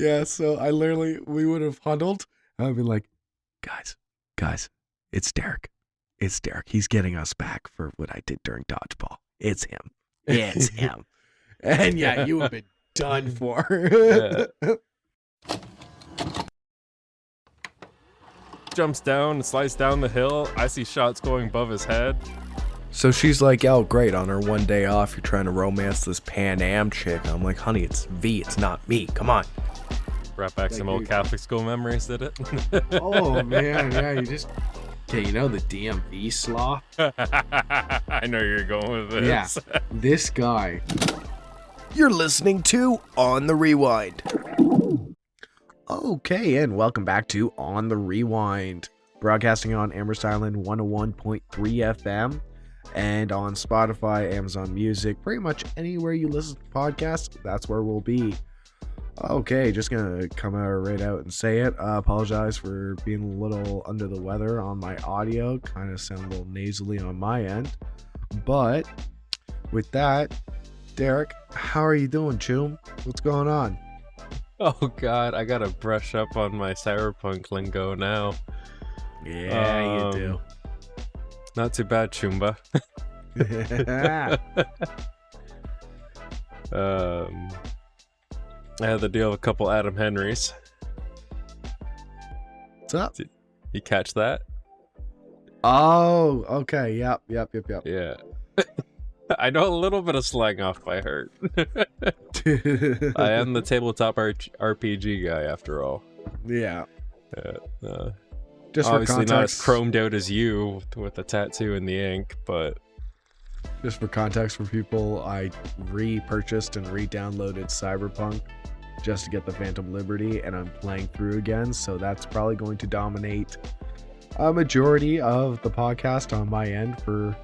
Yeah, so we would have huddled. I'd be like, guys, it's Derek. It's Derek. He's getting us back for what I did during dodgeball. It's him. It's him. And yeah, you have been done for. Jumps down and slides down the hill. I see shots going above his head. So she's like, oh, great. On her one day off, you're trying to romance this Pan Am chick. I'm like, honey, it's V. It's not me. Come on. Brought back some old Catholic school memories, did it? Oh, man. Yeah, you just... Okay, you know the DMV sloth? I know you're going with this. Yeah, this guy. You're listening to On the Rewind. Okay, and welcome back to On the Rewind. Broadcasting on Amherst Island 101.3 FM. And on Spotify, Amazon Music, pretty much anywhere you listen to podcasts, that's where we'll be. Okay, just gonna come out right out and say it. Apologize for being a little under the weather on my audio. Kind of sound a little nasally on my end. But with that, Derek, how are you doing, Choom? What's going on? Oh God, I gotta brush up on my cyberpunk lingo now. Yeah, you do. Not too bad, Chumba. I had the deal of a couple Adam Henrys. What's up? Did you catch that? Oh, okay. Yep. Yeah. I know a little bit of slang off by heart. I am the tabletop RPG guy, after all. Yeah. Just obviously not as chromed out as you with the tattoo and the ink, but... Just for context for people, I repurchased and re-downloaded Cyberpunk just to get the Phantom Liberty, and I'm playing through again, so that's probably going to dominate a majority of the podcast on my end for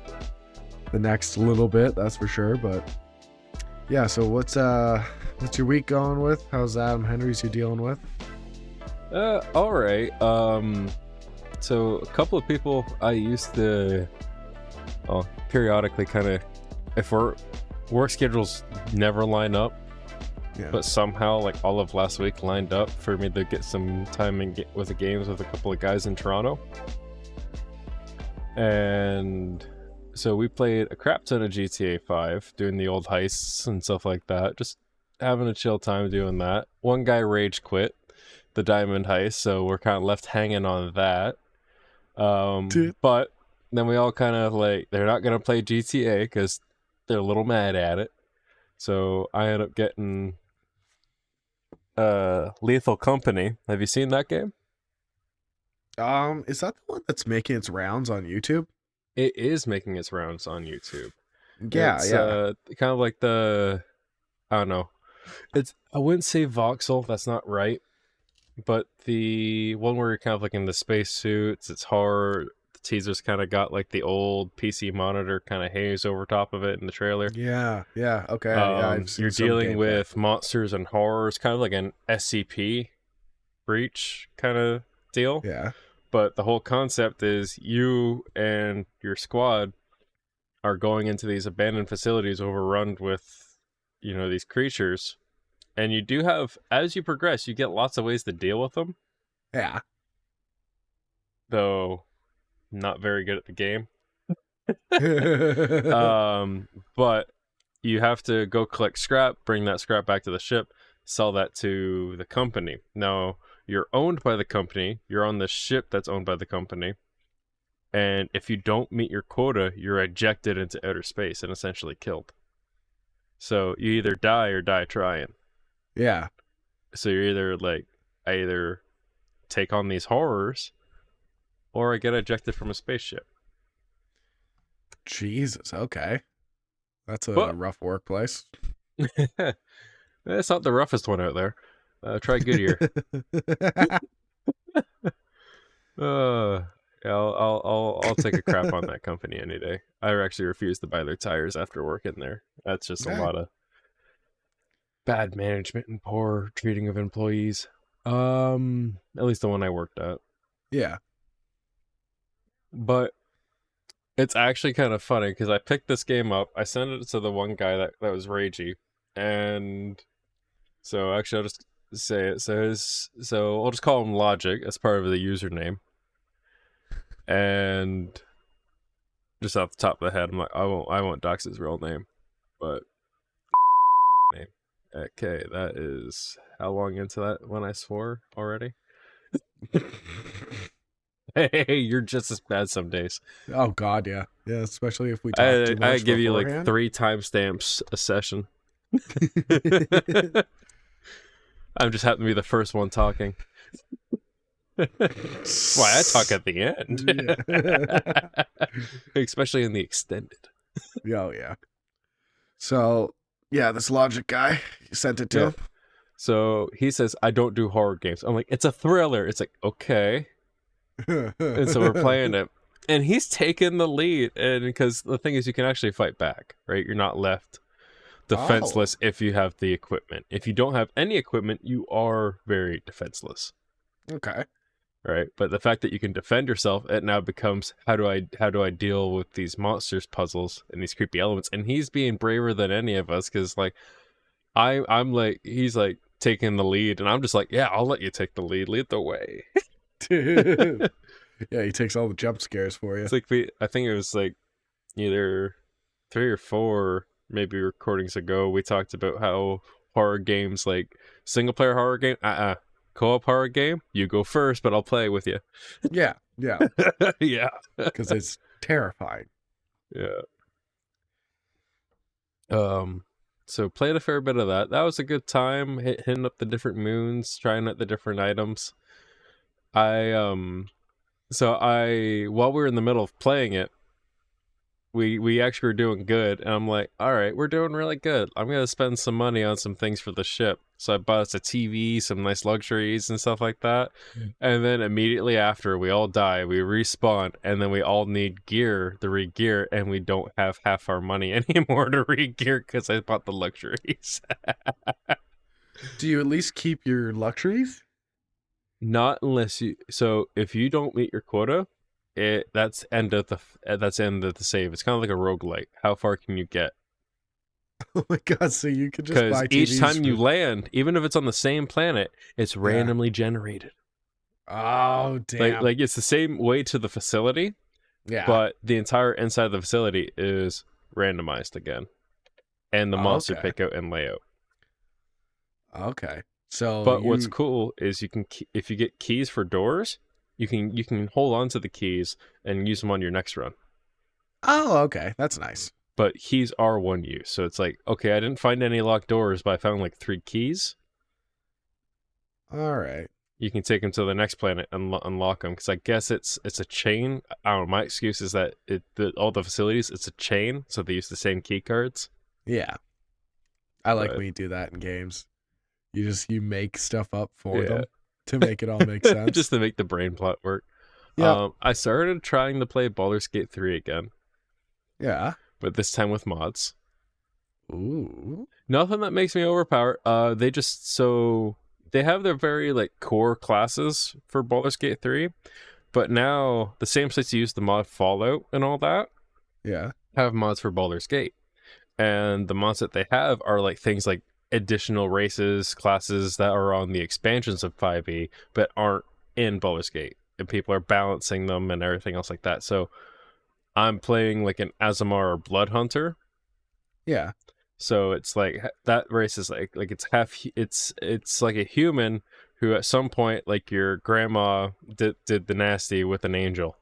the next little bit, that's for sure. But yeah, so what's your week going with? How's Adam Henry's you dealing with? All right. So a couple of people I used to periodically kind of, if work schedules never line up, but somehow like all of last week lined up for me to get some time with the games with a couple of guys in Toronto. And so we played a crap ton of GTA 5, doing the old heists and stuff like that, just having a chill time doing that. One guy rage quit the diamond heist, so we're kind of left hanging on that. But then we all kind of like, they're not going to play GTA because they're a little mad at it. So I ended up getting Lethal Company. Have you seen that game? Is that the one that's making its rounds on YouTube? It is making its rounds on YouTube. Yeah, it's, yeah. Kind of like the, I don't know. I wouldn't say voxel, that's not right. But the one where you're kind of like in the spacesuits, it's hard. The teaser's kind of got like the old PC monitor kind of haze over top of it in the trailer. Yeah, okay. Yeah, I've seen you're some dealing gameplay. with monsters and horrors, kind of like an SCP breach kind of deal. Yeah. But the whole concept is you and your squad are going into these abandoned facilities overrun with, these creatures. And you do have, as you progress, you get lots of ways to deal with them. Yeah. Though, not very good at the game. But you have to go collect scrap, bring that scrap back to the ship, sell that to the company. Now, you're owned by the company. You're on the ship that's owned by the company. And if you don't meet your quota, you're ejected into outer space and essentially killed. So you either die or die trying. Yeah. So you're either like, I either take on these horrors or I get ejected from a spaceship. Jesus, okay. That's a rough workplace. It's not the roughest one out there. Try Goodyear. Yeah, I'll take a crap on that company any day. I actually refuse to buy their tires after working there. That's just a lot of bad management and poor treating of employees. At least the one I worked at. Yeah. But it's actually kind of funny because I picked this game up. I sent it to the one guy that was ragey. And so actually say it. So I'll just call him Logic as part of the username. And just off the top of the head, I'm like, I won't dox his real name, but name. Okay, that is how long into that when I swore already? Hey, you're just as bad some days. Oh God, yeah, especially if we talk too much I give you like beforehand. 3 timestamps a session. I'm just happen to be the first one talking. That's why I talk at the end. Especially in the extended. Oh yeah. So yeah, this Logic guy, you sent it to him. So he says, I don't do horror games. I'm like, it's a thriller. It's like, okay. And so we're playing it. And he's taken the lead. And because the thing is, you can actually fight back, right? You're not left defenseless if you have the equipment. If you don't have any equipment, you are very defenseless. Okay. Right? But the fact that you can defend yourself, it now becomes how do I deal with these monsters puzzles and these creepy elements? And he's being braver than any of us because like I'm like he's like taking the lead and I'm just like, yeah, I'll let you take the lead the way. Yeah, he takes all the jump scares for you. It's like I think it was like either 3 or 4 maybe recordings ago we talked about how horror games like single player horror game co-op horror game, you go first, but I'll play with you. Yeah. Yeah. Because it's terrifying. Yeah. So played a fair bit of that. That was a good time, hitting up the different moons, trying out the different items. So while we were in the middle of playing it, we actually were doing good, and I'm like, all right, we're doing really good. I'm gonna spend some money on some things for the ship. So I bought us a TV, some nice luxuries and stuff like that. And then immediately after, we all die, we respawn, and then we all need gear to re-gear, and we don't have half our money anymore to re-gear because I bought the luxuries. Do you at least keep your luxuries? Not unless you. So if you don't meet your quota, that's end of the save. It's kind of like a roguelike. How far can you get? Oh my God! So you could just buy TVs each time you land, even if it's on the same planet, it's randomly generated. Oh damn! Like it's the same way to the facility. Yeah. But the entire inside of the facility is randomized again, and the monster pickout and layout. Okay. So. But what's cool is you can if you get keys for doors. You can hold on to the keys and use them on your next run. Oh, okay. That's nice. But keys are one use. So it's like, okay, I didn't find any locked doors, but I found like 3 keys. All right. You can take them to the next planet and unlock them. Because I guess it's a chain. I don't know. My excuse is that all the facilities, it's a chain. So they use the same key cards. Yeah. I like when you do that in games. You make stuff up for them. To make it all make sense. Just to make the brain plot work. Yeah. I started trying to play Baldur's Gate 3 again. Yeah. But this time with mods. Ooh. Nothing that makes me overpower. They have their very like core classes for Baldur's Gate 3. But now the same sites you use the mod Fallout and all that. Yeah. Have mods for Baldur's Gate. And the mods that they have are like things like additional races, classes that are on the expansions of 5e but aren't in Baldur's Gate, and people are balancing them and everything else like that. So I'm playing like an Aasimar or Blood Hunter. Yeah. So it's like that race is like it's like a human who at some point like your grandma did the nasty with an angel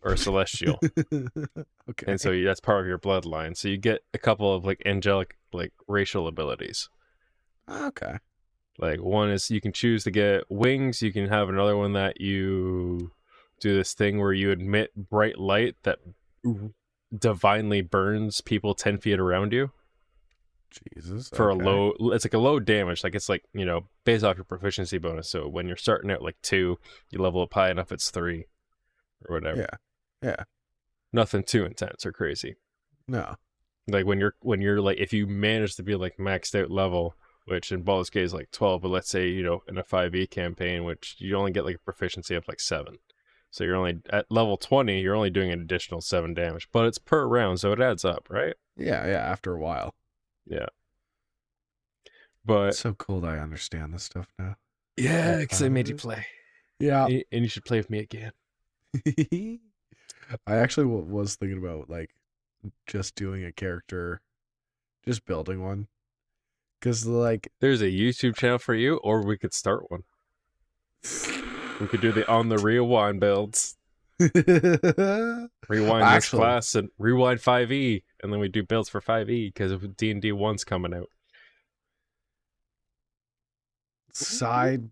or a celestial. Okay. And so that's part of your bloodline. So you get a couple of like angelic like racial abilities. Okay. Like one is you can choose to get wings. You can have another one that you do this thing where you emit bright light that divinely burns people 10 feet around you. Jesus. For a low, it's like a low damage. Like it's like, based off your proficiency bonus. So when you're starting at like 2, you level up high enough, it's 3 or whatever. Yeah. Yeah. Nothing too intense or crazy. No. Like when you're like, if you manage to be like maxed out level, which in Baldur's Gate is like 12, but let's say, in a 5e campaign, which you only get like a proficiency of like 7. So you're only at level 20, you're only doing an additional 7 damage, but it's per round. So it adds up, right? Yeah. Yeah. After a while. Yeah. But It's so cool that I understand this stuff now. yeah, I'm because I proud made of you it. play. Yeah. And you should play with me again. I actually was thinking about like just doing a character, just building one, because like There's a YouTube channel for you, or we could start one. We could do the on the rewind builds. Rewind this actually class and rewind 5e, and then we do builds for 5e because D&D 1's coming out. side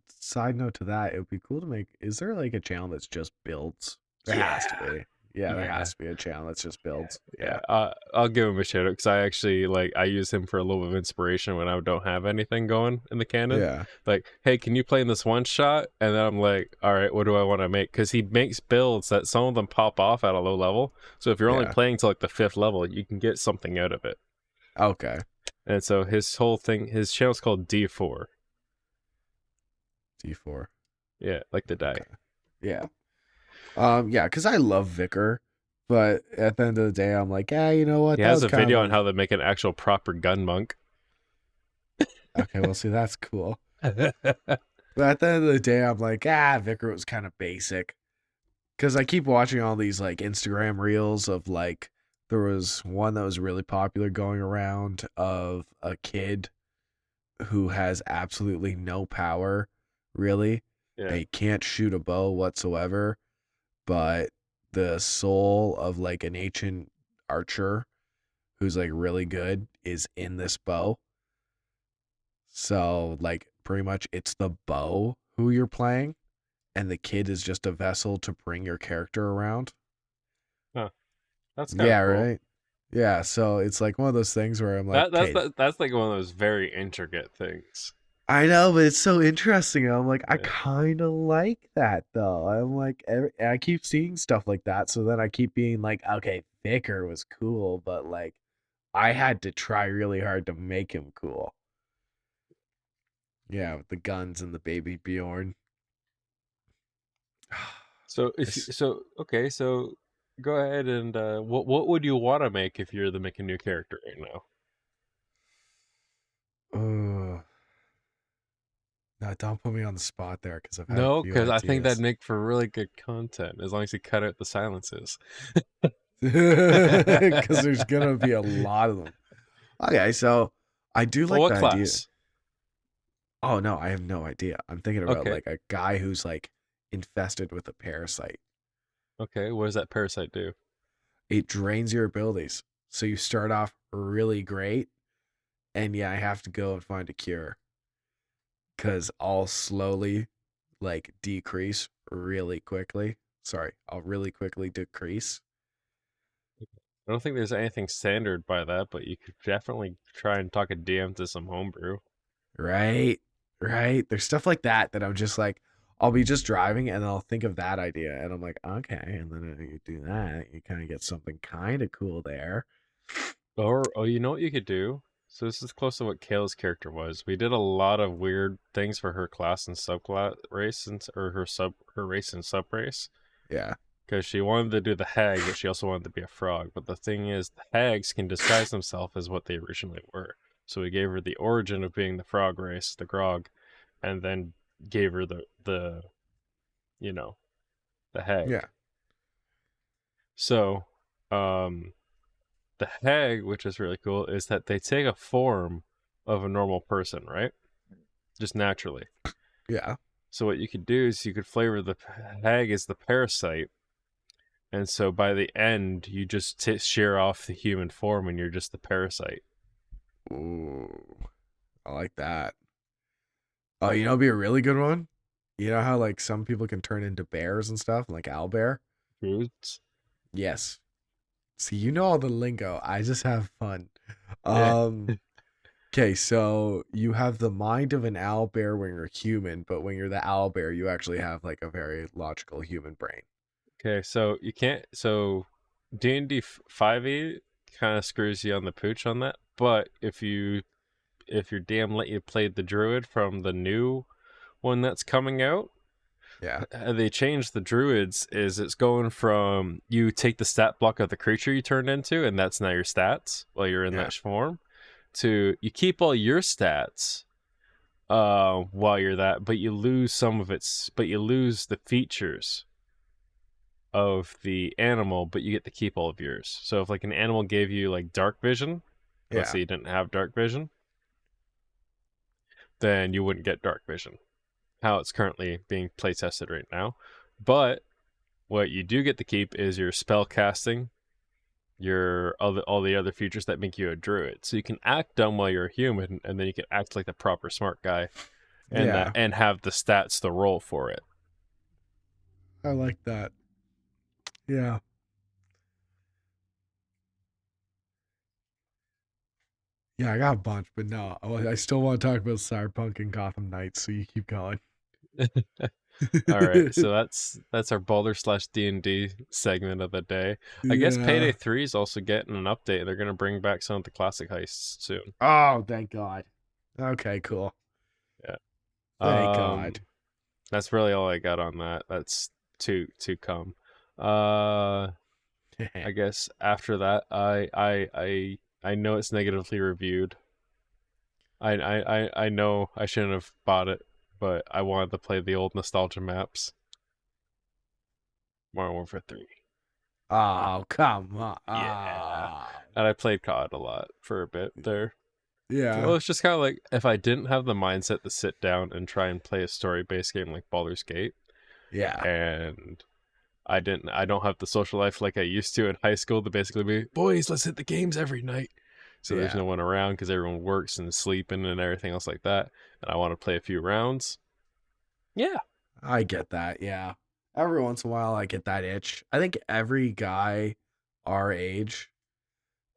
note to that, it would be cool to make. Is there like a channel that's just builds? There has to be. Yeah, there Yeah. has to be a channel that's just builds. Yeah, Yeah. I'll give him a shout out because I actually I use him for a little bit of inspiration when I don't have anything going in the canon. Yeah. Like, hey, can you play in this one shot? And then I'm like, all right, what do I want to make? Because he makes builds that some of them pop off at a low level. So if you're only Yeah. playing to like the 5th level, you can get something out of it. Okay. And so his whole thing, his channel's called D4. D4. Yeah, like the die. Okay. Yeah. Yeah, because I love Vicar, but at the end of the day, I'm like, yeah, you know what? He That has was a kind video of on how to make an actual proper gun monk. okay. Well, see, that's cool. But at the end of the day, I'm like, Vicar was kind of basic. Because I keep watching all these like Instagram reels of like, there was one that was really popular going around of a kid who has absolutely no power, really. Yeah. He can't shoot a bow whatsoever, but the soul of like an ancient archer who's like really good is in this bow. So like pretty much it's the bow who you're playing, and the kid is just a vessel to bring your character around. Huh. That's kind of Yeah, cool. right. Yeah, so it's like one of those things where I'm like, That's okay, that's like one of those very intricate things. I know, but it's so interesting. I'm like, I Yeah. kind of like that though. I'm like, I keep seeing stuff like that, so then I keep being like, okay, Vicar was cool, but like, I had to try really hard to make him cool. Yeah, with the guns and the baby Bjorn. So okay, so go ahead and what would you want to make if you're making a new character right now? Oh, no, don't put me on the spot there because I've had a No, few because I think that'd ideas. make for really good content as long as you cut out the silences. Because there's gonna be a lot of them. Okay, so I do Well, like what the idea. class? Oh no, I have no idea. I'm thinking about Okay, like a guy who's like infested with a parasite. okay. What does that parasite do? It drains your abilities. So you start off really great, and yeah, I have to go and find a cure. Cause I'll slowly like decrease really quickly. Sorry, I'll really quickly decrease. I don't think there's anything standard by that, but you could definitely try and talk a DM to some homebrew. Right? Right? There's stuff like that that I'm just like, I'll be just driving and I'll think of that idea and I'm like, okay, and then you do that, you kind of get something kind of cool there. Or you know what you could do? So this is close to what Kayla's character was. We did a lot of weird things for her class and subclass race or her race and sub race. Yeah. Because she wanted to do the hag, but she also wanted to be a frog. But the thing is, the hags can disguise themselves as what they originally were. So we gave her the origin of being the frog race, the grog, and then gave her the you know the hag. Yeah. So, the hag, which is really cool, is that they take a form of a normal person, right? Just naturally. Yeah. So what you could do is you could flavor the hag as the parasite, and so by the end you just shear off the human form and you're just the parasite. Ooh. I like that. Oh, you know, it'd be a really good one. You know how like some people can turn into bears and stuff, like owlbear? Roots. Yes. See, you know all the lingo. I just have fun. Yeah. Okay, so you have the mind of an owlbear when you're human, but when you're the owlbear, you actually have like a very logical human brain. Okay, so you can't. So D&D 5e kind of screws you on the pooch on that. But if your DM let you play the druid from the new one that's coming out, Yeah. they changed the druids. Is it's going from you take the stat block of the creature you turned into, and that's now your stats while you're in Yeah. that form, to you keep all your stats, while you're that, but you lose but you lose the features of the animal, but you get to keep all of yours. So if like an animal gave you like dark vision, let's Yeah. say you didn't have dark vision, then you wouldn't get dark vision. How it's currently being play tested right now. But what you do get to keep is your spell casting, your all the other features that make you a druid. So you can act dumb while you're a human, and then you can act like the proper smart guy, Yeah. and have the stats to roll for it. I like that. Yeah. Yeah, I got a bunch, but no, I still want to talk about Cyberpunk and Gotham Knights, so you keep going. All right, so that's our Baldur/D&D segment of the day. I guess Payday Yeah. 3 is also getting an update. They're going to bring back some of the classic heists soon. Oh, thank God. Okay, cool. Yeah. Thank God. That's really all I got on that. That's to come. I guess after that, I know it's negatively reviewed. I know I shouldn't have bought it, but I wanted to play the old nostalgia maps. Modern Warfare 3. Oh, come on. Yeah. Oh. And I played COD a lot for a bit there. Yeah. Well, it's just kind of like if I didn't have the mindset to sit down and try and play a story-based game like Baldur's Gate, Yeah. and I don't have the social life like I used to in high school to basically be, boys, let's hit the games every night. So there's Yeah. no one around because everyone works and sleeping and everything else like that. And I want to play a few rounds. Yeah. I get that. Yeah. Every once in a while, I get that itch. I think every guy our age,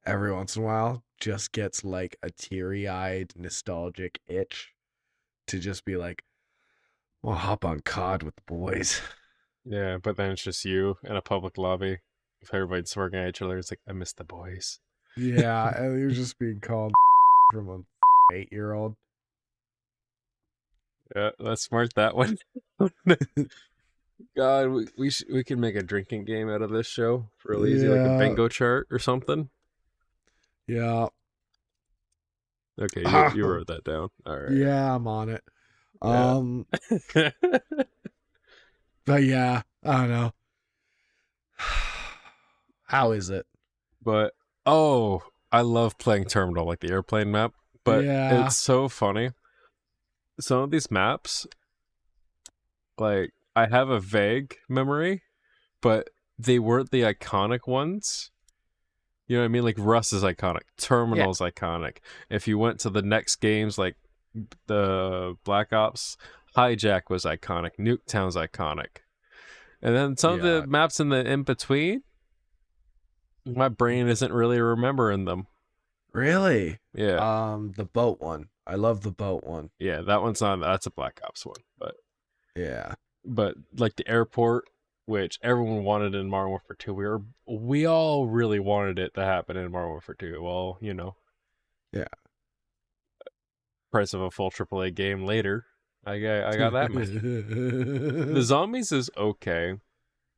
every once in a while, just gets like a teary eyed, nostalgic itch to just be like, well, hop on COD with the boys. Yeah, but then it's just you in a public lobby. If everybody's smirking at each other, it's like, I miss the boys. Yeah. And you're just being called from a 8-year-old. Yeah, that's smart, that one. God, we could make a drinking game out of this show real easy, like a Yeah. bingo chart or something. Yeah. Okay, you Oh, wrote that down. All right. yeah, I'm on it. Yeah. But yeah, I don't know. How is it? But I love playing Terminal, like the airplane map. But Yeah. it's so funny. Some of these maps, like I have a vague memory, but they weren't the iconic ones. You know what I mean? Like Rust is iconic, Yeah. Terminal's iconic. If you went to the next games, like the Black Ops, Hijack was iconic, Nuketown's iconic, and then some of the Yeah. maps in the in between, my brain isn't really remembering them. Really? Yeah, The boat one. I love the boat one. yeah, that one's not. That's a Black Ops one, Yeah. but like the airport, which everyone wanted in Modern Warfare 2, we all really wanted it to happen in Modern Warfare 2. Well, you know, Yeah. price of a full AAA game later, I got that many. The zombies is okay.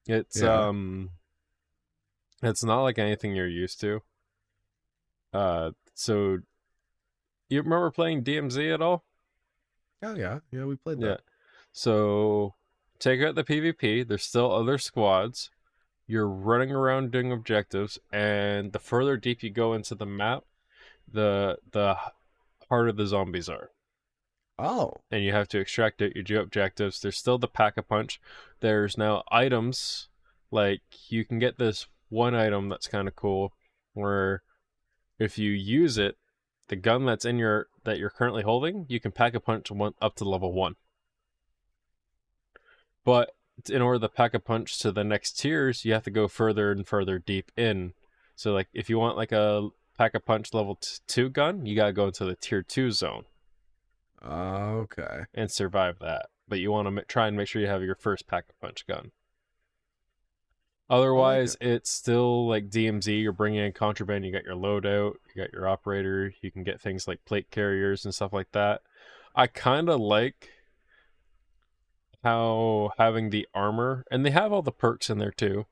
It's Yeah. it's not like anything you're used to. So you remember playing DMZ at all? Oh yeah. Yeah, we played Yeah. that. So take out the PvP. There's still other squads. You're running around doing objectives, and the further deep you go into the map, the harder the zombies are. Oh. And you have to extract it. You do objectives. There's still the pack-a-punch. There's now items, like you can get this one item that's kind of cool, where if you use it, the gun that you're currently holding, you can pack-a-punch one up to level 1. But in order to pack-a-punch to the next tiers, you have to go further and further deep in. So like if you want like a pack-a-punch level 2 gun, you gotta go into the tier 2 zone Okay. and survive that. But you want to try and make sure you have your first pack-a-punch gun. I like Otherwise, it. it's still like DMZ. You're bringing in contraband. You got your loadout. You got your operator. You can get things like plate carriers and stuff like that. I kind of like how having the armor, and they have all the perks in there too.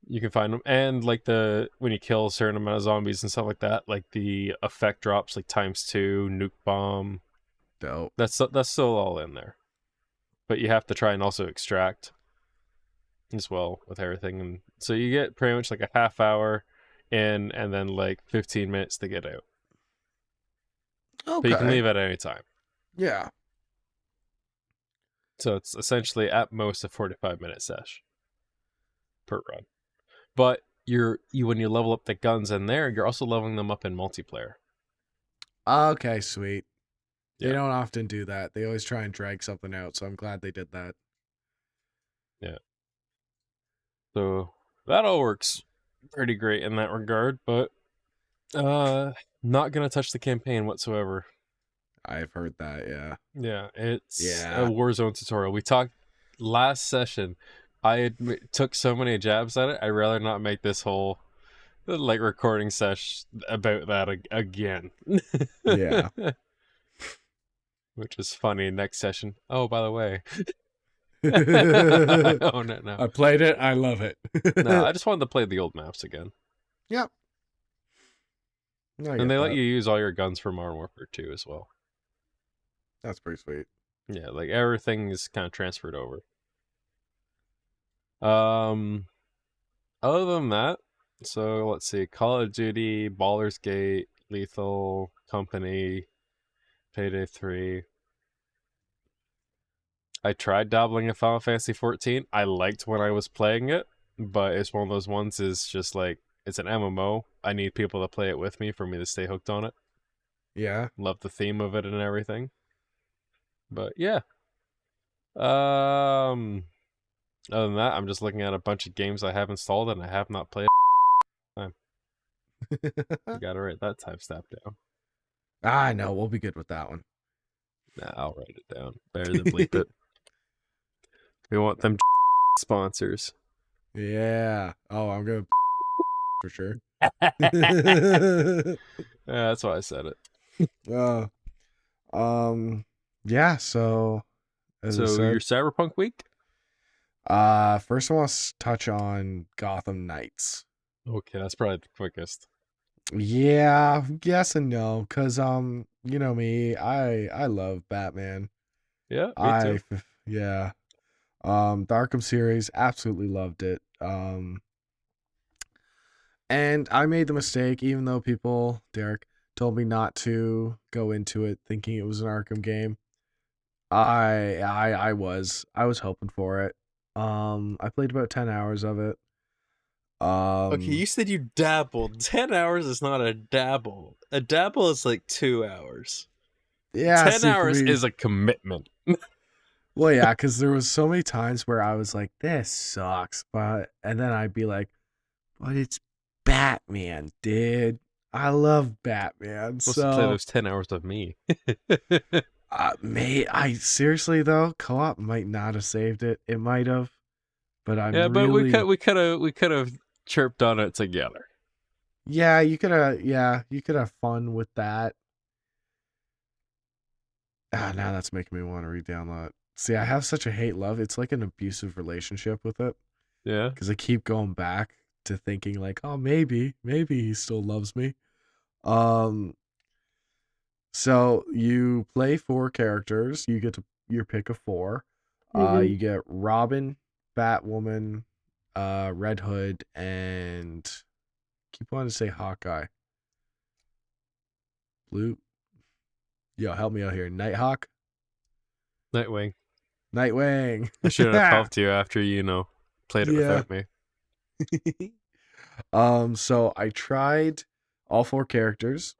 You can find them, and like when you kill a certain amount of zombies and stuff like that, like the effect drops like ×2, nuke bomb. Dope. That's still all in there, but you have to try and also extract as well with everything, and so you get pretty much like a half hour in, and then like 15 minutes to get out. But you can Okay. leave at any time. Yeah. So it's essentially at most a 45-minute sesh per run. But you when you level up the guns in there, you're also leveling them up in multiplayer. Okay, sweet. They Yeah. don't often do that. They always try and drag something out, so I'm glad they did that. Yeah. So that all works pretty great in that regard, but not gonna touch the campaign whatsoever. I've heard that, yeah. Yeah, it's a Yeah. Warzone tutorial. We talked last session. Took so many jabs at it. I'd rather not make this whole like recording sesh about that again. Yeah. Which is funny. Next session. Oh, by the way. I Oh no. played it. I love it. No, I just wanted to play the old maps again. Yep. I And get they let that. you use all your guns for Modern Warfare 2 as well. That's pretty sweet. Yeah, like everything is kind of transferred over. Other than that, so let's see, Call of Duty, Baldur's Gate, Lethal Company, Payday 3. I tried dabbling in Final Fantasy 14. I liked when I was playing it, but it's one of those ones is just like it's an MMO. I need people to play it with me for me to stay hooked on it. Yeah. Love the theme of it and everything. But yeah. Um Other than that, I'm just looking at a bunch of games I have installed and I have not played. Time. You gotta write that timestamp down. I know. We'll be good with that one. Nah, I'll write it down. Better than bleep it. We want them sponsors. Yeah. Oh, I'm going to for sure. Yeah, that's why I said it. Yeah, so as I So your said, Cyberpunk week? first I want to touch on Gotham Knights. Okay, that's probably the quickest. Yeah, yes and no, cause you know me, I love Batman. Yeah, me too. Yeah. The Arkham series, absolutely loved it. And I made the mistake, even though people, Derek, told me not to go into it thinking it was an Arkham game. I was hoping for it. I played about 10 hours of it. Okay, you said you dabbled. 10 hours is not a dabble. A dabble is like 2 hours. Yeah, 10 see for hours me, is a commitment. well, yeah, because there was so many times where I was like, "This sucks," and then I'd be like, "But it's Batman, dude. I love Batman." Supposed to play So, those 10 hours of me. I seriously though, co-op might not have saved it. It might have, but I'm Yeah, but really, we could have chirped on it together. yeah, you could have fun with that. Now that's making me want to re-download. See, I have such a hate love. It's like an abusive relationship with it Yeah. because I keep going back to thinking like, oh, maybe he still loves me. Um, so you play 4 characters. You get to your pick of 4. You get Robin, Batwoman, Red Hood, and keep wanting to say Hawkeye. Blue. Yo, help me out here. Nighthawk, Nightwing. Nightwing. I shouldn't have helped you after played it Yeah. without me. So I tried all 4 characters.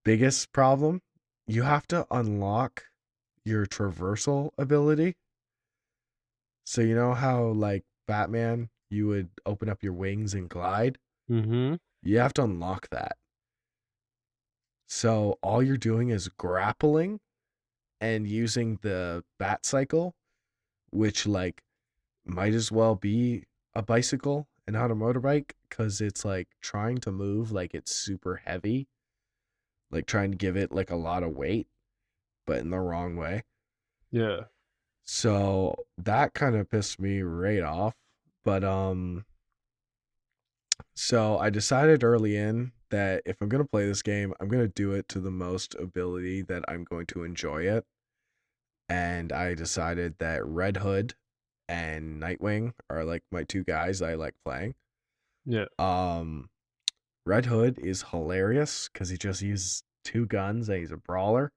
Biggest problem, you have to unlock your traversal ability. So you know how like Batman, you would open up your wings and glide? Mm-hmm. You have to unlock that. So all you're doing is grappling and using the bat cycle, which like might as well be a bicycle and not a motorbike because it's like trying to move like it's super heavy, like trying to give it like a lot of weight, but in the wrong way. Yeah. So that kind of pissed me right off. But so I decided early in that if I'm going to play this game, I'm going to do it to the most ability that I'm going to enjoy it. And I decided that Red Hood and Nightwing are like my two guys I like playing. Yeah. Um, Red Hood is hilarious because he just uses two guns and he's a brawler.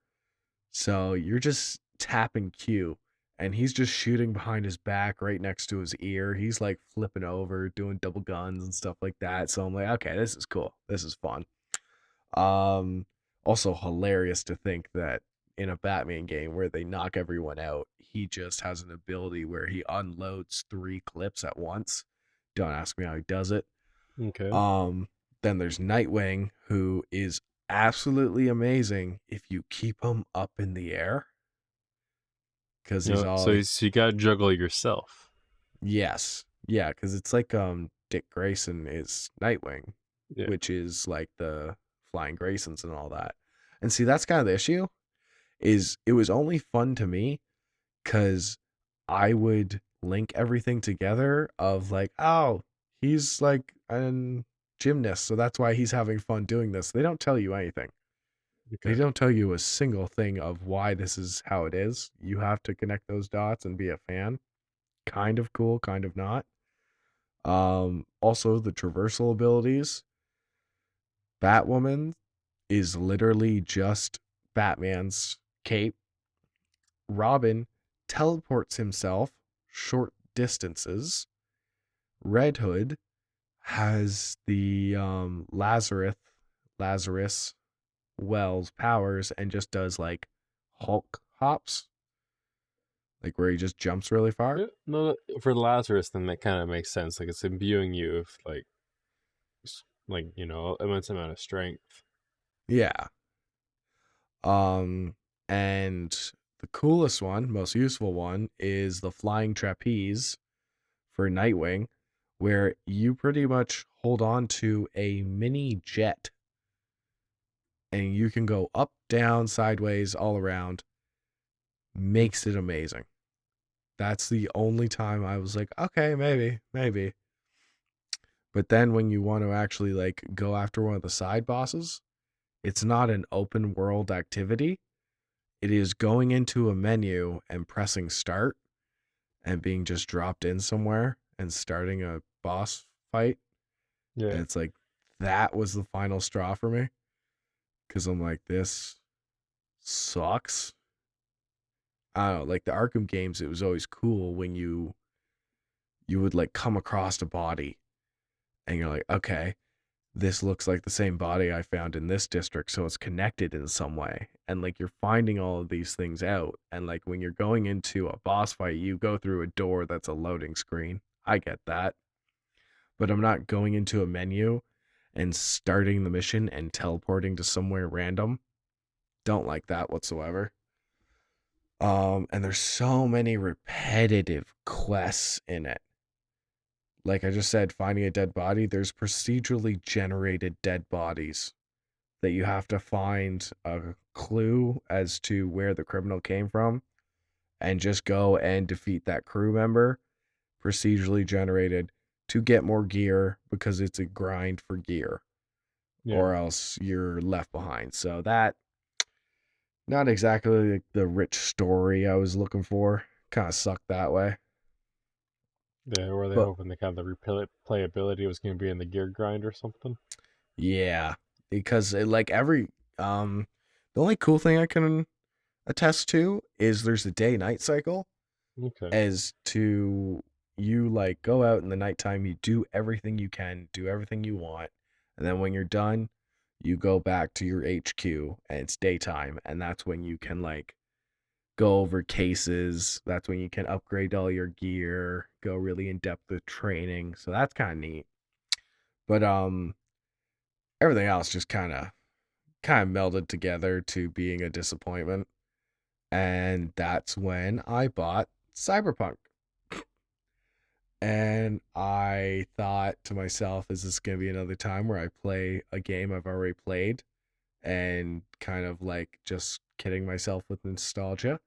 So you're just tapping Q and he's just shooting behind his back right next to his ear. He's like flipping over, doing double guns and stuff like that. So I'm like, okay, this is cool. This is fun. Um, Also hilarious to think that in a Batman game where they knock everyone out, he just has an ability where he unloads three clips at once. Don't ask me how he does it. Okay. Um, then there's Nightwing, who is absolutely amazing if you keep him up in the air because You he's know, all so you gotta juggle yourself. yes, yeah, because it's like Dick Grayson is Nightwing, Yeah. which is like the Flying Graysons and all that. And see, that's kind of the issue. Is it was only fun to me because I would link everything together of like, oh, he's like a gymnast, so that's why he's having fun doing this. They don't tell you anything. They Okay. don't tell you a single thing of why this is how it is. You have to connect those dots and be a fan. Kind of cool, kind of not. Also the traversal abilities. Batwoman is literally just Batman's cape. Robin teleports himself short distances. Red Hood has the Lazarus Wells powers and just does like Hulk hops, like where he just jumps really far. Yeah, no, for Lazarus, then that kind of makes sense. Like it's imbuing you with like immense amount of strength. Yeah. Um and the coolest one, most useful one is the flying trapeze for Nightwing, where you pretty much hold on to a mini jet and you can go up, down, sideways, all around. Makes it amazing. That's the only time I was like, okay, maybe. But then when you want to actually like go after one of the side bosses, it's not an open world activity. It is going into a menu and pressing start and being just dropped in somewhere and starting a boss fight. Yeah. And it's like that was the final straw for me because I'm like, this sucks. I don't know, like the Arkham games, it was always cool when you would like come across a body and you're like, okay, this looks like the same body I found in this district, so it's connected in some way. And like you're finding all of these things out. And like when you're going into a boss fight, you go through a door that's a loading screen. I get that. But I'm not going into a menu and starting the mission and teleporting to somewhere random. Don't like that whatsoever. And there's so many repetitive quests in it. Like I just said, finding a dead body, there's procedurally generated dead bodies that you have to find a clue as to where the criminal came from and just go and defeat that crew member, procedurally generated, to get more gear because it's a grind for gear Yeah. or else you're left behind. So that not exactly like the rich story I was looking for. Kind of sucked that way. Yeah. Were they But hoping the kind of the replayability was going to be in the gear grind or something? yeah, because like every the only cool thing I can attest to is there's a day night cycle Okay. as to you like go out in the nighttime, you do everything you can, do everything you want, and then when you're done, you go back to your HQ and it's daytime, and that's when you can like go over cases. That's when you can upgrade all your gear, go really in depth with training. So that's kind of neat. But everything else just kind of melded together to being a disappointment. And that's when I bought Cyberpunk. And I thought to myself, is this going to be another time where I play a game I've already played and kind of like just kidding myself with nostalgia?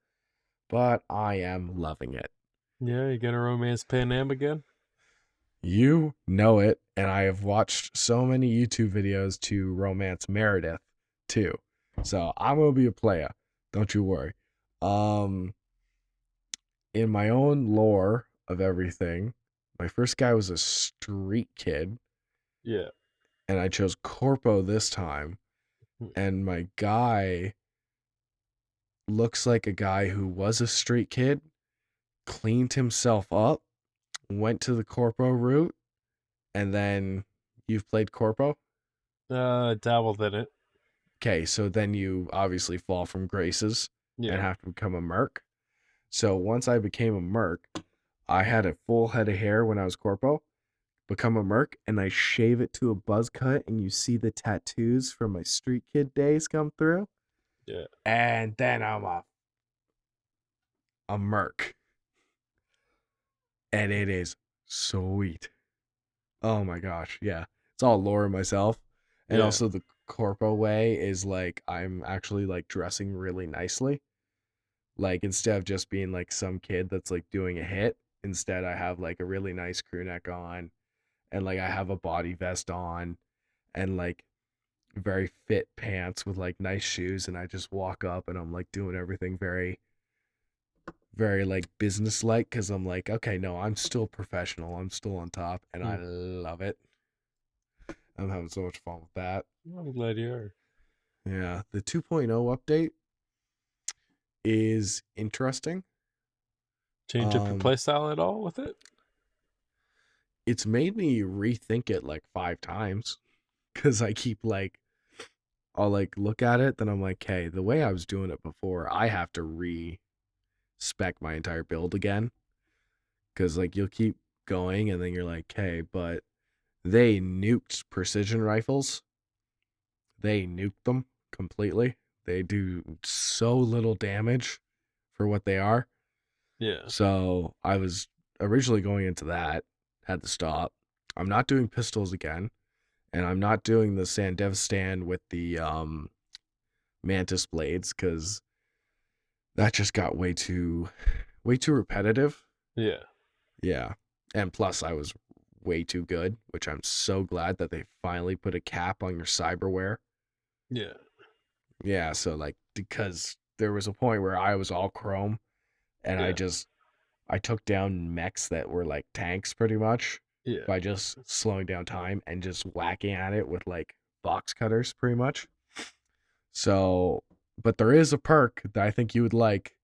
But I am loving it. Yeah. You gonna romance Pan Am again? You know it, and I have watched so many YouTube videos to romance Meredith too. So I'm gonna be a player. Don't you worry. Um, in my own lore of everything, my first guy was a street kid, Yeah. and I chose Corpo this time. And my guy looks like a guy who was a street kid, cleaned himself up, went to the Corpo route, and then you've played Corpo? Dabbled in it. Okay, so then you obviously fall from graces and Yeah. have to become a merc. So once I became a merc, I had a full head of hair when I was corpo, become a merc, and I shave it to a buzz cut, and you see the tattoos from my street kid days come through. Yeah. And then I'm a merc. And it is sweet. Oh my gosh, yeah. It's all lore myself. And Yeah. also the corpo way is like I'm actually like dressing really nicely. Like instead of just being like some kid that's like doing a hit, instead I have like a really nice crew neck on, and like I have a body vest on, and like very fit pants with like nice shoes, and I just walk up and I'm like doing everything very very like business like, because I'm like, okay, no, I'm still professional, I'm still on top, and I love it. I'm having so much fun with that. I'm glad you are. Yeah, the 2.0 update is interesting. Change up your um playstyle at all with it? it's made me rethink it like 5 times, because I keep like, I'll like look at it, then I'm like, hey, the way I was doing it before, I have to spec my entire build again, because like you'll keep going and then you're like, hey, but they nuked precision rifles. They nuked them completely. They do so little damage for what they are. Yeah. So I was originally going into that, had to stop. I'm not doing pistols again, and I'm not doing the Sandev stand with the mantis blades, because that just got way too repetitive. Yeah. Yeah. And plus I was way too good, which I'm so glad that they finally put a cap on your cyberware. Yeah. Yeah, so like because there was a point where I was all chrome, and Yeah. I took down mechs that were like tanks pretty much Yeah. by just slowing down time and just whacking at it with like box cutters pretty much. So, but there is a perk that I think you would like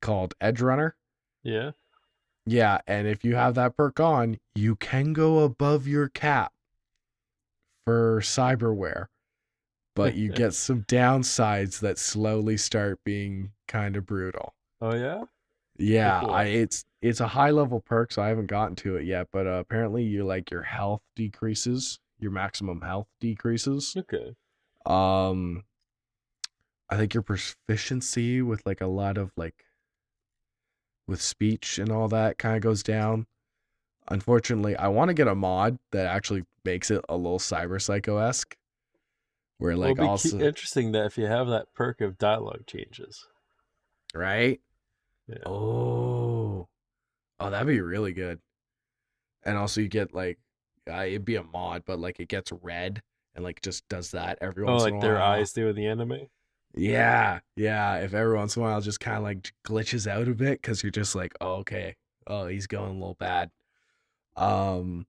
called Edge Runner. Yeah. Yeah, and if you have that perk on, you can go above your cap for cyberware, but you get some downsides that slowly start being kind of brutal. Oh yeah? Yeah, Like what? it's a high level perk, so I haven't gotten to it yet, but apparently you like your health decreases, your maximum health decreases. Okay. Um I think your proficiency with like a lot of like with speech and all that kind of goes down. Unfortunately, I want to get a mod that actually makes it a little cyber psycho esque, where Well, like it'll be also, interesting that if you have that perk of dialogue changes. right? Yeah. Oh, oh, that'd be really good. And also, you get like, it'd be a mod, but like it gets red and like just does that every Oh, once in a like their while. eyes do in the anime? Yeah, yeah. If every once in a while it just kind of like glitches out a bit, because you're just like, oh, okay, oh, he's going a little bad. Um,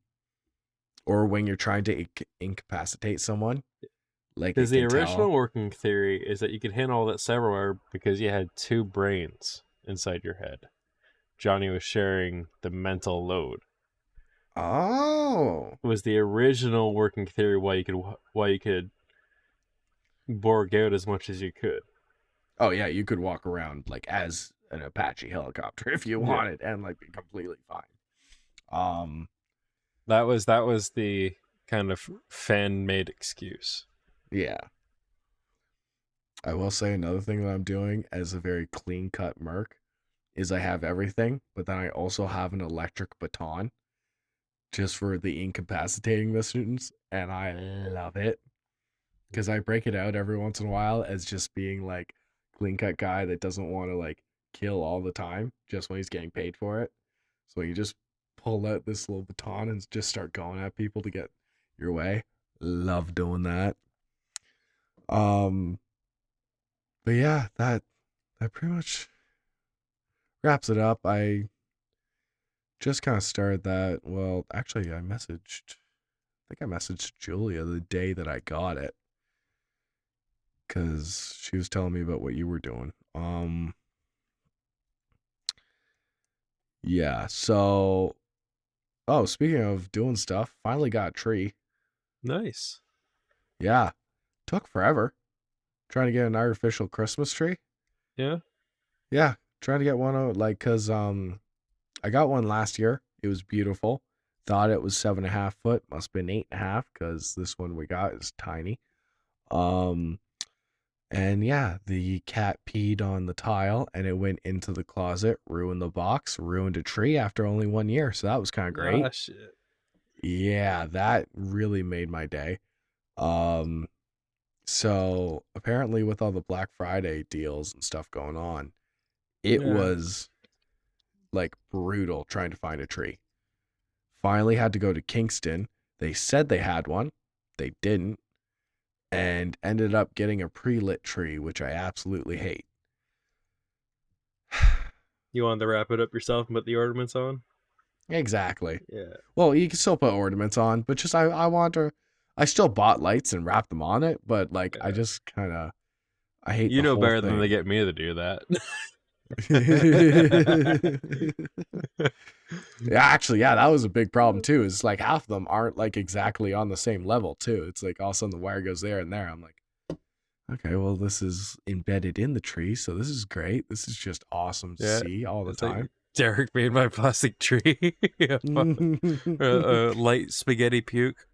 or when you're trying to incapacitate someone, like Because it the can original tell. working theory is that you could handle all that cyberware because you had two brains inside your head. Johnny was sharing the mental load. Oh, It was the original working theory why you could Borg out as much as you could. oh yeah, you could walk around like as an Apache helicopter if you Yeah, wanted, and like be completely fine. Um, that was the kind of fan made excuse. yeah. I will say another thing that I'm doing as a very clean cut merc is I have everything, but then I also have an electric baton just for the incapacitating the students, and I love it because I break it out every once in a while as just being like clean cut guy that doesn't want to like kill all the time just when he's getting paid for it. So you just pull out this little baton and just start going at people to get your way. Love doing that. Um, but yeah, that pretty much wraps it up. I just kind of started that. Well, actually, I think I messaged Julia the day that I got it because she was telling me about what you were doing. Yeah. So, oh, speaking of doing stuff, finally got a tree. Nice. Yeah, took forever trying to get an artificial Christmas tree. Yeah. Yeah, trying to get one out like because I got one last year. It was beautiful. Thought it was 7.5 foot. Must have been 8.5 because this one we got is tiny. Um, and yeah, the cat peed on the tile and it went into the closet, ruined the box, ruined a tree after only 1 year. So that was kind of great. Ah, shit. Yeah, that really made my day. Um, so apparently with all the Black Friday deals and stuff going on, it Yeah. was like brutal trying to find a tree. Finally had to go to Kingston. They said they had one. They didn't. And ended up getting a pre-lit tree, which I absolutely hate. You wanted to wrap it up yourself and put the ornaments on? Exactly. Yeah. Well, you can still put ornaments on, but just I want to. I still bought lights and wrapped them on it, but like I Yeah. just kind of I hate You the know whole better than to thing. get me to do that. Yeah, actually, yeah, that was a big problem too. Is like half of them aren't like exactly on the same level too. It's like all of a sudden the wire goes there and there. I'm like, okay, well, this is embedded in the tree, so this is great. This is just awesome to Yeah. see all the It's like time. Derek made my plastic tree. Light spaghetti puke.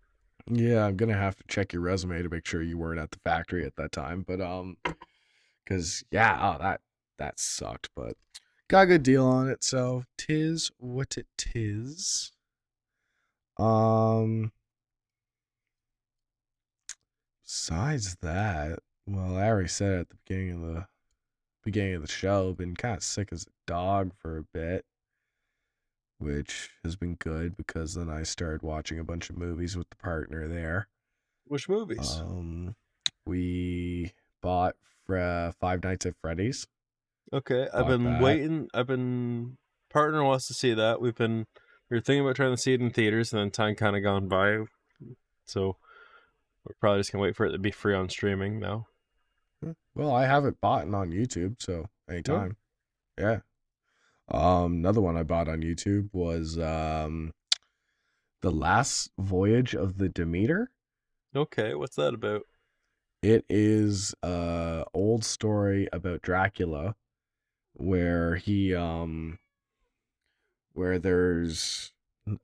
Yeah, I'm gonna have to check your resume to make sure you weren't at the factory at that time. But because yeah, oh that sucked, but got a good deal on it, so tis what it tis. Um, besides that, well, I already said it at the beginning of the show, been kind of sick as a dog for a bit, which has been good because then I started watching a bunch of movies with the partner there. Which movies? We bought Five Nights at Freddy's. Okay, I've Bought been that. waiting. Partner wants to see that. We were thinking about trying to see it in theaters, and then time kind of gone by. So we're probably just gonna wait for it to be free on streaming now. Well, I have it bought on YouTube, so No. anytime. Yeah. Another one I bought on YouTube was The Last Voyage of the Demeter. Okay, what's that about? It is a old story about Dracula where where there's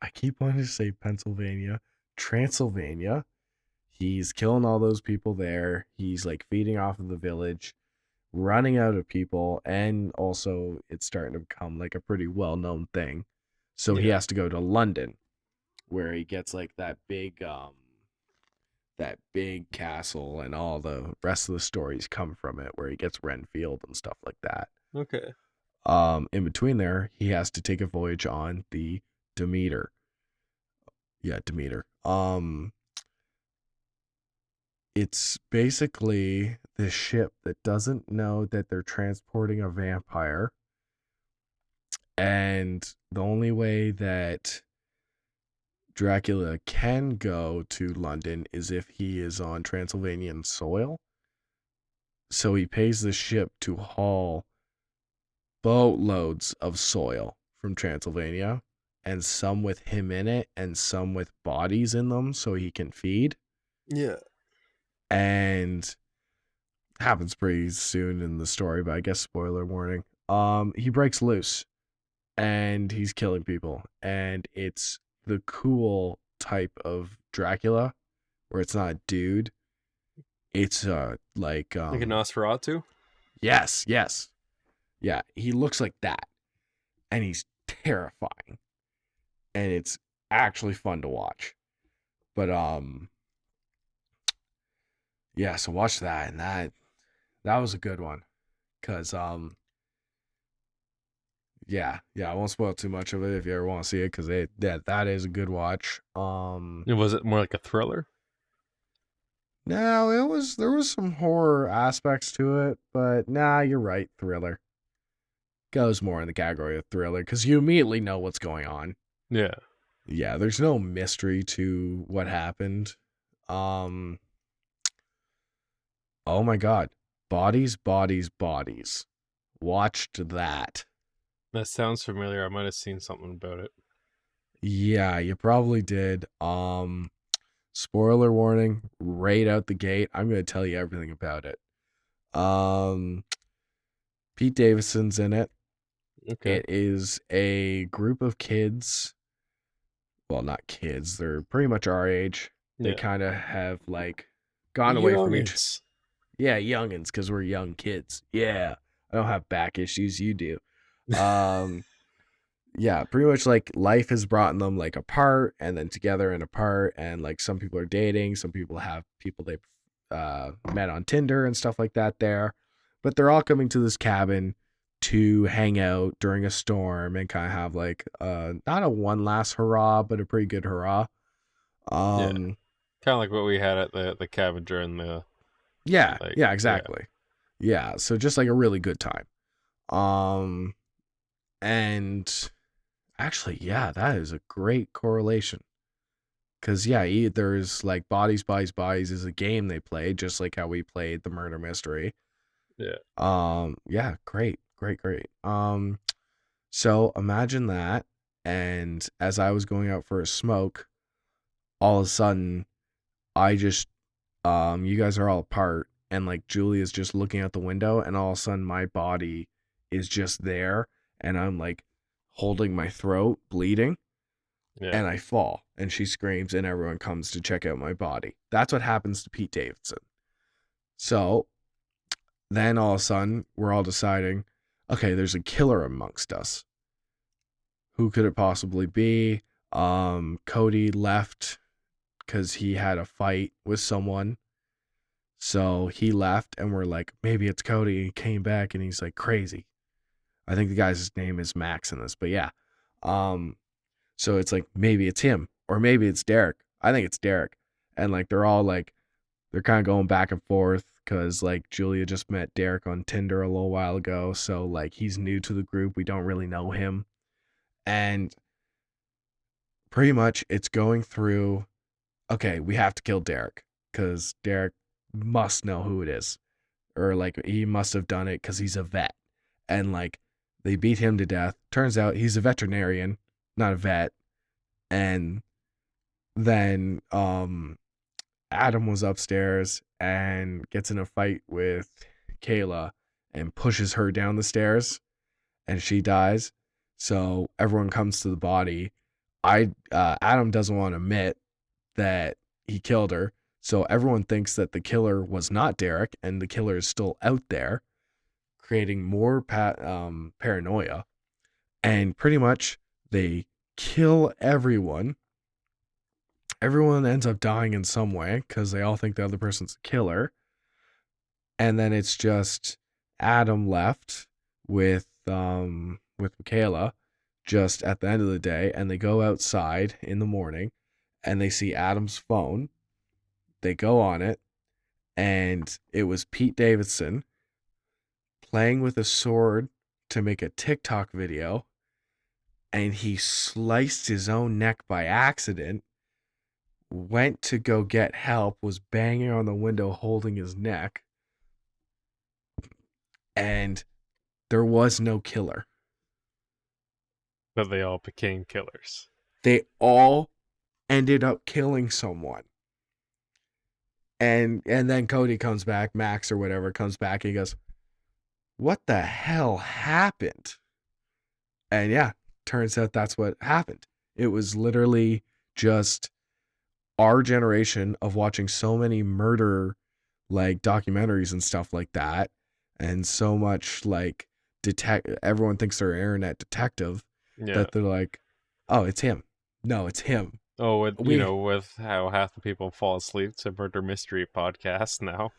I keep wanting to say Pennsylvania, Transylvania. He's killing all those people there. He's like feeding off of the village, running out of people, and also it's starting to become like a pretty well-known thing. So he Yeah. has to go to London where he gets like that big castle and all the rest of the stories come from it where he gets Renfield and stuff like that. Okay. In between there, he has to take a voyage on the Demeter. Yeah, Demeter. It's basically this ship that doesn't know that they're transporting a vampire. And the only way that Dracula can go to London is if he is on Transylvanian soil. So he pays the ship to haul boatloads of soil from Transylvania, and some with him in it, and some with bodies in them so he can feed. Yeah. And happens pretty soon in the story, but I guess spoiler warning. He breaks loose and he's killing people, and it's the cool type of Dracula where it's not a dude. It's Like a Nosferatu? yes. Yeah, he looks like that. And he's terrifying. And it's actually fun to watch. But yeah, so watch that, and that was a good one. Cause I won't spoil too much of it if you ever want to see it, because that is a good watch. Was it more like a thriller? No, there was some horror aspects to it, but nah, you're right, thriller goes more in the category of thriller because you immediately know what's going on. Yeah. Yeah, there's no mystery to what happened. Um, oh my god, bodies, bodies, bodies. Watched that. That sounds familiar. I might have seen something about it. Yeah, you probably did. Spoiler warning, right out the gate. I'm gonna tell you everything about it. Um, Pete Davidson's in it. Okay. It is a group of kids. Well, not kids. They're pretty much our age. They Yeah. kind of have like gone away from each. Youngins. Yeah, youngins, because we're young kids. Yeah, I don't have back issues. You do. Um, yeah, pretty much like life has brought them like apart and then together and apart, and like some people are dating, some people have people they met on Tinder and stuff like that there, but they're all coming to this cabin to hang out during a storm and kind of have like not a one last hurrah, but a pretty good hurrah. Yeah. Um, Kind of like what we had at the cabin during the yeah, like. yeah, Yeah. exactly. Yeah, so just like a really good time. Um, and actually, yeah, that is a great correlation. Cause yeah, there's like bodies, bodies, bodies is a game they play, just like how we played the murder mystery. Yeah. Yeah, great, great, great. So imagine that, and as I was going out for a smoke, all of a sudden, I just, you guys are all apart, and like Julie is just looking out the window, and all of a sudden my body is just there, and I'm like holding my throat, bleeding, Yeah. and I fall, and she screams, and everyone comes to check out my body. That's what happens to Pete Davidson. So then all of a sudden, we're all deciding, okay, there's a killer amongst us. Who could it possibly be? Cody left because he had a fight with someone. So he left, and we're like, maybe it's Cody. He came back, and he's like crazy. I think the guy's name is Max in this, but yeah. So it's like maybe it's him, or maybe it's Derek. I think it's Derek, and like they're all like they're kind of going back and forth because like Julia just met Derek on Tinder a little while ago, so like he's new to the group. We don't really know him, and pretty much it's going through. Okay, we have to kill Derek because Derek must know who it is, or like he must have done it because he's a vet, and like they beat him to death. Turns out he's a veterinarian, not a vet, and then Adam was upstairs and gets in a fight with Kayla and pushes her down the stairs, and she dies. So everyone comes to the body. Adam doesn't want to admit that he killed her, so everyone thinks that the killer was not Derek, and the killer is still out there, creating more paranoia. And pretty much they kill everyone. Everyone ends up dying in some way because they all think the other person's a killer. And then it's just Adam left with Michaela just at the end of the day, and they go outside in the morning and they see Adam's phone. They go on it, and it was Pete Davidson playing with a sword to make a TikTok video, and he sliced his own neck by accident, went to go get help, was banging on the window holding his neck, and there was no killer. But they all became killers. They all ended up killing someone. And then Cody comes back, Max or whatever comes back, and he goes, "What the hell happened?" And yeah, turns out that's what happened. It was literally just our generation of watching so many murder like documentaries and stuff like that, and so much like everyone thinks they're an internet detective, Yeah. that they're like, oh, it's him. No, it's him. Oh, with We with how half the people fall asleep to murder mystery podcasts now.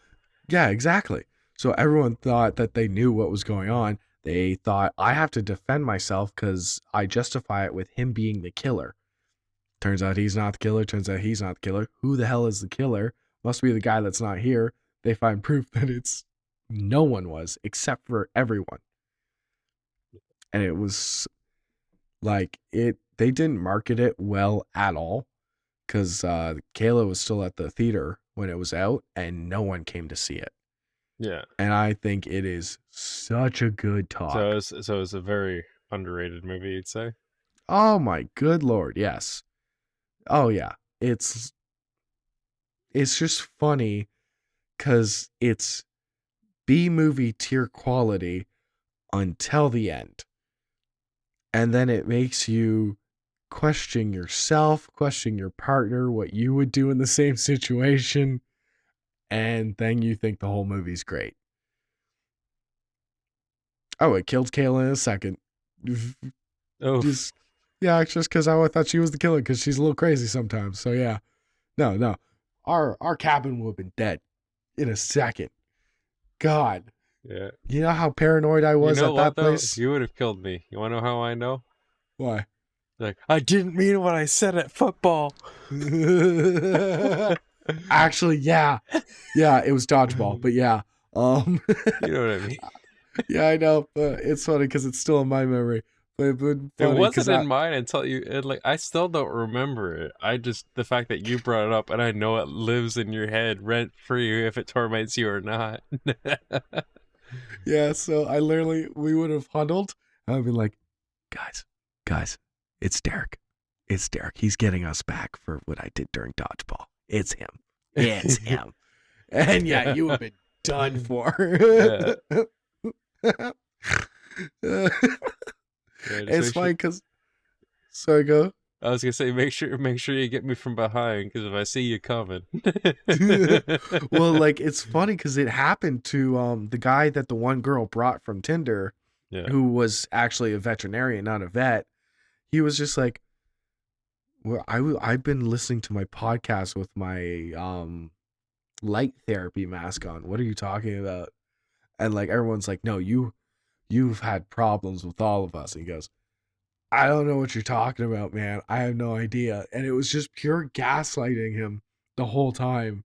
Yeah, exactly. So everyone thought that they knew what was going on. They thought, I have to defend myself because I justify it with him being the killer. Turns out he's not the killer. Turns out he's not the killer. Who the hell is the killer? Must be the guy that's not here. They find proof that it's no one was except for everyone. And it was like they didn't market it well at all because Kayla was still at the theater when it was out and no one came to see it. Yeah. And I think it is such a good talk. So it's a very underrated movie, you'd say? Oh my good Lord, yes. Oh yeah. It's just funny because it's B-movie tier quality until the end. And then it makes you question yourself, question your partner, what you would do in the same situation. And then you think the whole movie's great. Oh, it killed Kayla in a second. Oh, Just because I thought she was the killer because she's a little crazy sometimes. So yeah. No. Our cabin would have been dead in a second. God. yeah. You know how paranoid I was at that place? You would have killed me. You want to know how I know? Why? Like, I didn't mean what I said at football. Actually, yeah. Yeah, it was dodgeball, but yeah. You know what I mean? Yeah, I know, but it's funny because it's still in my memory. But It wasn't in mine until I still don't remember it. The fact that you brought it up and I know it lives in your head rent free if it torments you or not. Yeah, so we would have huddled and I'd be like, guys, it's Derek. It's Derek. He's getting us back for what I did during dodgeball. It's him. It's him. And yeah, you have been done for. It's funny because. Sorry, go. I was gonna say, make sure you get me from behind because if I see you coming. Well, like it's funny because it happened to the guy that the one girl brought from Tinder, who was actually a veterinarian, not a vet. He was just like, well, I've been listening to my podcast with my light therapy mask on. What are you talking about? And like everyone's like, no, you've had problems with all of us. And he goes, I don't know what you're talking about, man. I have no idea. And it was just pure gaslighting him the whole time.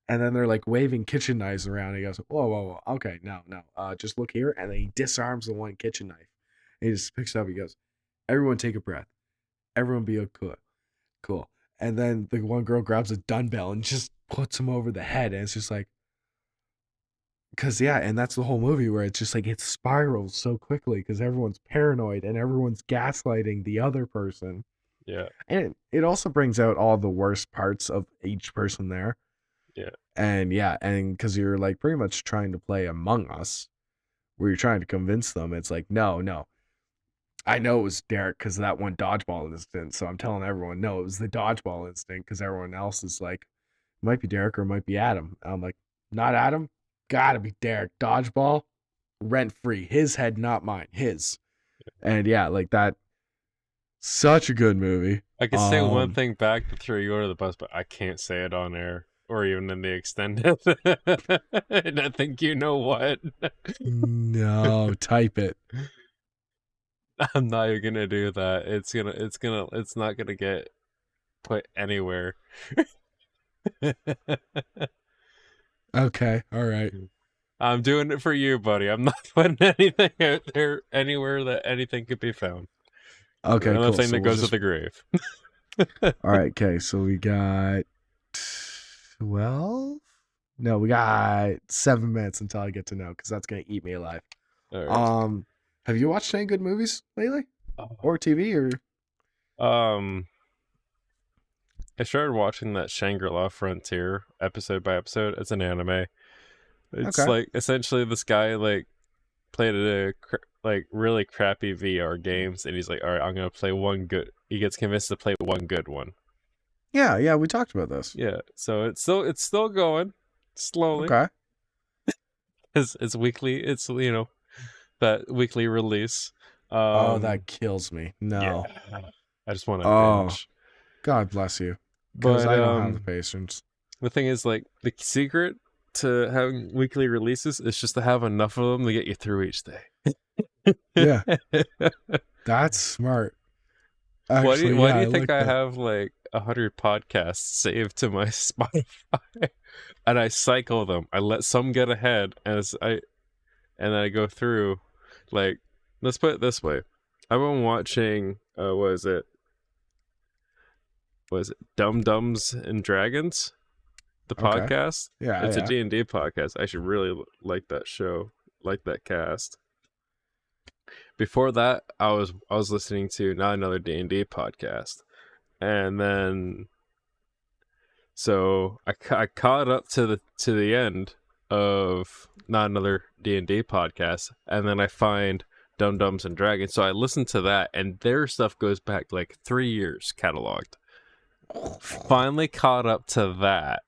And then they're like waving kitchen knives around. And he goes, whoa. Okay, no. Just look here. And then he disarms the one kitchen knife. And he just picks it up. He goes, everyone take a breath. Everyone be cool. And then the one girl grabs a dumbbell and just puts him over the head. And it's just like, because yeah, and that's the whole movie where it's just like it spirals so quickly because everyone's paranoid and everyone's gaslighting the other person. Yeah. And it also brings out all the worst parts of each person there. Yeah. And because you're like pretty much trying to play Among Us where you're trying to convince them. It's like, no. I know it was Derek because of that one dodgeball incident. So I'm telling everyone, no, it was the dodgeball incident because everyone else is like, it might be Derek or it might be Adam. I'm like, not Adam. Gotta be Derek. Dodgeball, rent free. His head, not mine. His. And yeah, like that. Such a good movie. I could say one thing back to throw you under the bus, but I can't say it on air or even in the extended. And I think you know what. No, type it. I'm not even gonna do that. It's not gonna get put anywhere. Okay, all right. I'm doing it for you, buddy. I'm not putting anything out there anywhere that anything could be found. Okay, another cool. thing that goes to the grave. All right, okay. So we got 12. No, we got 7 minutes until I get to know because that's gonna eat me alive. All right. Have you watched any good movies lately, or TV, or? I started watching that Shangri-La Frontier episode by episode. It's an anime. It's like essentially this guy like played really crappy VR games, and he's like, all right, I'm gonna play one good. He gets convinced to play one good one. Yeah, we talked about this. Yeah, so it's still going slowly. Okay. It's weekly. It's that weekly release. That kills me. No. Yeah. I just want to binge. God bless you. Because I don't have the patience. The thing is, like, the secret to having weekly releases is just to have enough of them to get you through each day. Yeah, that's smart. Actually, Why yeah, do I you think like I that. have like 100 podcasts saved to my Spotify, and I cycle them? I let some get ahead and then I go through. Like, let's put it this way: I've been watching. Was it Dum Dums and Dragons? The Okay. podcast. Yeah, It's a yeah. D&D podcast. I should really like that show, like that cast. Before that, I was listening to not another D&D podcast, and then so I caught up to the end of not another D&D podcast, and then I find Dum Dums and Dragons. So I listened to that, and their stuff goes back like 3 years cataloged. Finally caught up to that.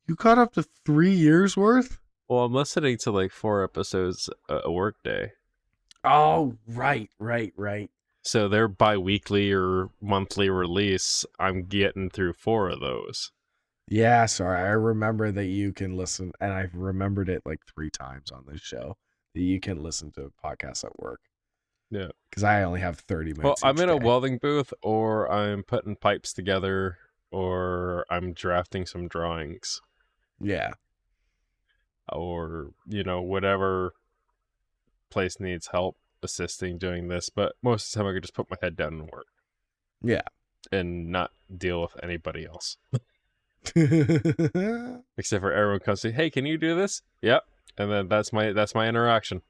You caught up to 3 years worth? Well, I'm listening to like 4 episodes a workday. Oh, right. So their bi-weekly or monthly release, I'm getting through 4 of those. Yeah, sorry. I remember that you can listen, and I've remembered it like 3 times on this show that you can listen to podcasts at work Yeah. because I only have 30 Well, minutes I'm each in a day. welding booth, or I'm putting pipes together, or I'm drafting some drawings, Yeah, or, whatever place needs help assisting doing this. But most of the time, I could just put my head down and work yeah. and not deal with anybody else. Except for everyone comes to, hey, can you do this? Yep. And then that's my interaction.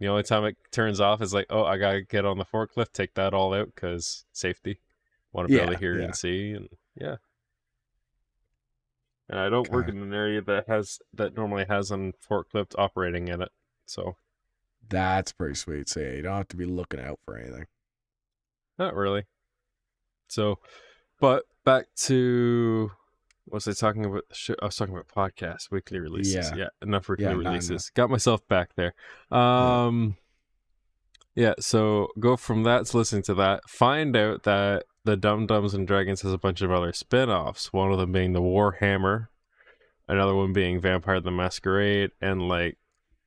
The only time it turns off is like, oh, I gotta get on the forklift, take that all out because safety. Want to be able Yeah, to hear yeah. and see, and yeah. And I don't work Okay. in an area that normally has a forklift operating in it, so That's pretty sweet. So yeah, you don't have to be looking out for anything. not really. So, but back to what was I talking about? I was talking about podcasts, weekly releases. Yeah, Yeah, enough weekly yeah, no. releases. Got myself back there. Yeah. Yeah, so go from that to listening to that. Find out that the Dum Dums and Dragons has a bunch of other spin-offs. One of them being the Warhammer, another one being Vampire the Masquerade, and like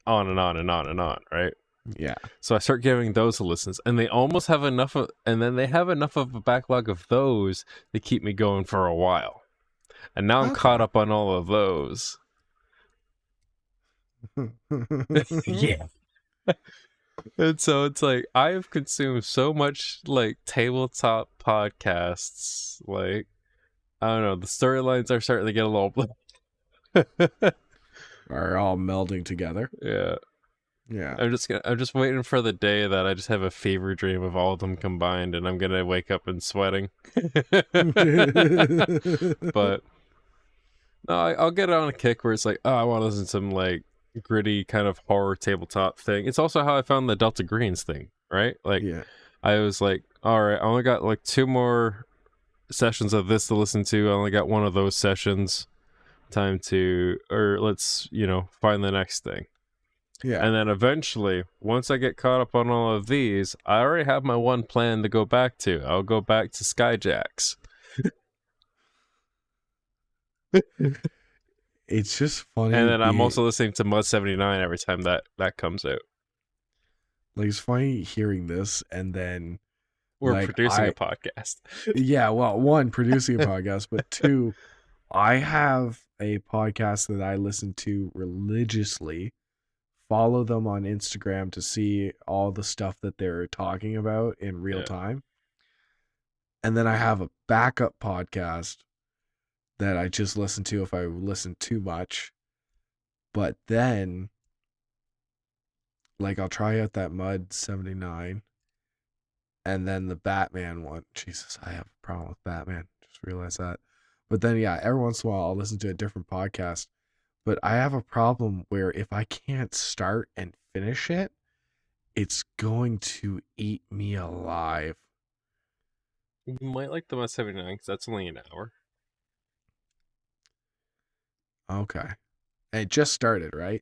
on and on and on and on, right? Yeah. So I start giving those a listen, and they almost have enough of, and then they have enough of a backlog of those to keep me going for a while. And now I'm caught Okay. up on all of those. Yeah. And so it's like I've consumed so much like tabletop podcasts. Like I don't know, the storylines are starting to get a little Are all melding together. yeah. Yeah. I'm just waiting for the day that I just have a fever dream of all of them combined, and I'm gonna wake up and sweating. But no, I'll get on a kick where it's like, oh, I want to listen to some like gritty kind of horror tabletop thing. It's also how I found the Delta Greens thing, right? Like, Yeah. I was like, all right, I only got like 2 more sessions of this to listen to. I only got one of those sessions. Time to, or let's, find the next thing. Yeah. And then eventually, once I get caught up on all of these, I already have my one plan to go back to. I'll go back to Skyjacks. It's just funny And then I'm being also listening to Mud 79 every time that comes out. like it's funny hearing this and then We're like producing a podcast. yeah, well, one, producing a podcast, but two, I have a podcast that I listen to religiously, follow them on Instagram to see all the stuff that they're talking about in real Yeah. time. And then I have a backup podcast that I just listen to if I listen too much. But then, like, I'll try out that Mud 79 and then the Batman one. Jesus, I have a problem with Batman. Just realized that. But then, yeah, every once in a while I'll listen to a different podcast. But I have a problem where if I can't start and finish it, it's going to eat me alive. You might like the Mud 79 because that's only an hour. Okay. And it just started, right?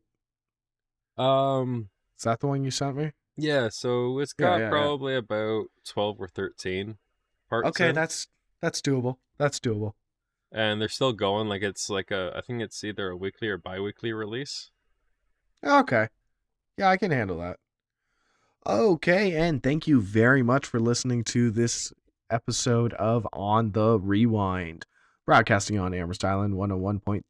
Is that the one you sent me? Yeah, so it's got probably about 12 or 13 parts Okay, in. that's doable. That's doable. And they're still going. Like, it's like I think it's either a weekly or bi-weekly release. Okay. Yeah, I can handle that. Okay, and thank you very much for listening to this episode of On the Rewind, broadcasting on Amherst Island 101.3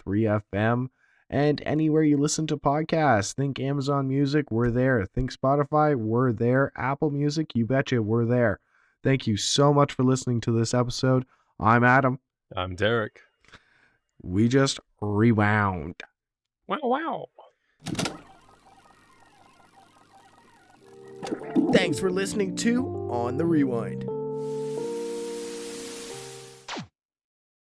FM. And anywhere you listen to podcasts, think Amazon Music, we're there. Think Spotify, we're there. Apple Music, you betcha, we're there. Thank you so much for listening to this episode. I'm Adam. I'm Derek. We just rewound. Wow. Thanks for listening to On the Rewind.